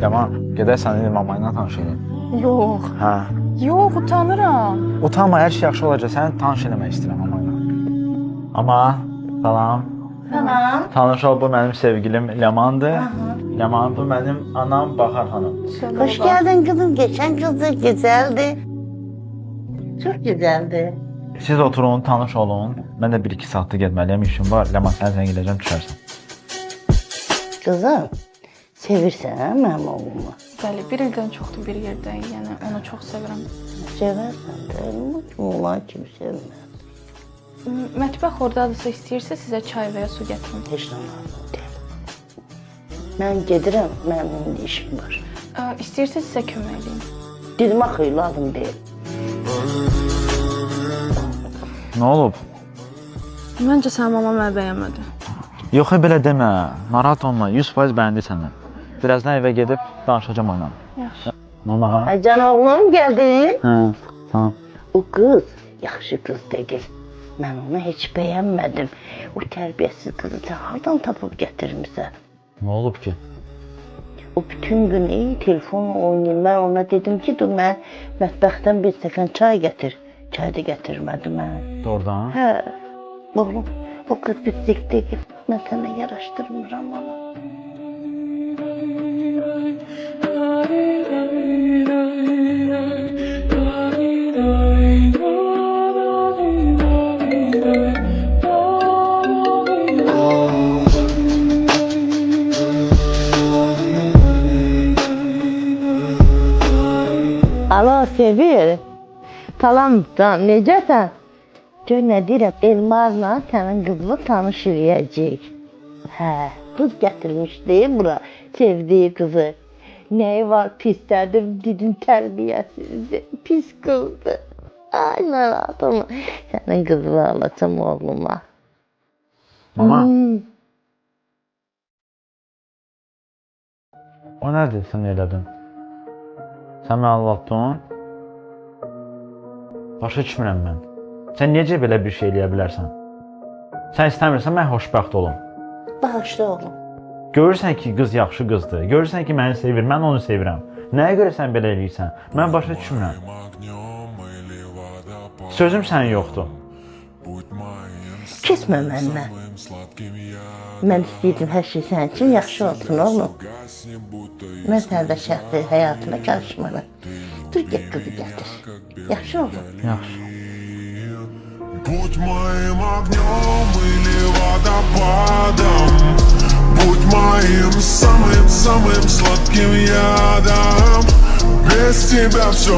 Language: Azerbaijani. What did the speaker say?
Yaman, gedək səni mama ilə tanış edeyim. Yox. Hə. Yox, utanıram. Utanma, hər şey yaxşı olacaq. Səni tanış eləmək istəyirəm mama ilə. Ama, salam. Salam. Tanış ol, bu mənim sevgilim Lemandır. Leman, bu mənim anam Bahar xanım. Hoş geldin kızım. Geçen kızı güzeldi. Çok güzeldi. Siz oturun, tanış olun. Mən də 1-2 saatda getməliyəm, işim var. Leman, səni zəng edəcəm, düşərsən. Kızım, sevirsən hə mənim oğlumu? Bəli, bir ildən çoxdur bir yerdəyik, yəni onu çox sevirəm. Seversən də, oğlan kimi sevmez. Mətbəx ordadırsa istəyirsə sizə çay və ya su gətirim. Heç nə lazım deyil. Mən gedirəm, mənim indi işim var. İstəyirsə sizə kömək edeyim. Dedim axı, lazım deyil. Nə olub? Məncə sənin mama məni bəyənmədi. Yox, belə demə. Narahat olma, 100% bəyəndi səndən. Birazdan evə gedib danışacağım onunla. Yaxşı. Mama. Ay can oğlum geldin. Hə, tamam. O kız yaxşı kız değil. Mən onu heç bəyənmədim. O tərbiyəsiz kızı sən hardan tapıb gətirmisən? Nə olub ki? O bütün gün telefonla oynayır. Mən ona dedim ki, dur mən mətbəxdən bir stəkan çay gətir. Çay da gətirmədi mən. Doğrudan? Hə, oğlum, o kız pislik değil. Mən sənə yaraşdırmıram onu. Alo Sevil, salam, necəsən? Gör nə deyirəm, Elmarla sənin qızını tanış eləyəcək. Hə, qız gətirmişdi bura, sevdiyi qızı. Nəyi var pislədim, didin tərbiyəsizdir, pis qızdır. Ay, narahat olma, sənin qızını alacam oğluma. Mama. O nədir sən elədin? Sən məni anlattın? Başa düşmürəm mən. Sən necə belə bir şey eləyə bilərsən? Sən istəmirsən, mən xoşbəxt olum. Bağışla oğlum. Görürsən ki, qız yaxşı qızdır. Görürsən ki, məni sevir, mən onu sevirəm. Nəyə görə sən belə eləyirsən? Mən başa düşmürəm. Sözüm sənin yoxdur. Kesmə mənimlə. Mən istəyirdim hər şey sənin üçün yaxşı olsun oğlum. Mən səndə şəxsi həyatına karışmaram. Dur get qızı gətir. Yaxşı oğlum. Yaxşı. Будь моим огнем или водопадом, будь моим самым-самым сладким ядом. Без тебя все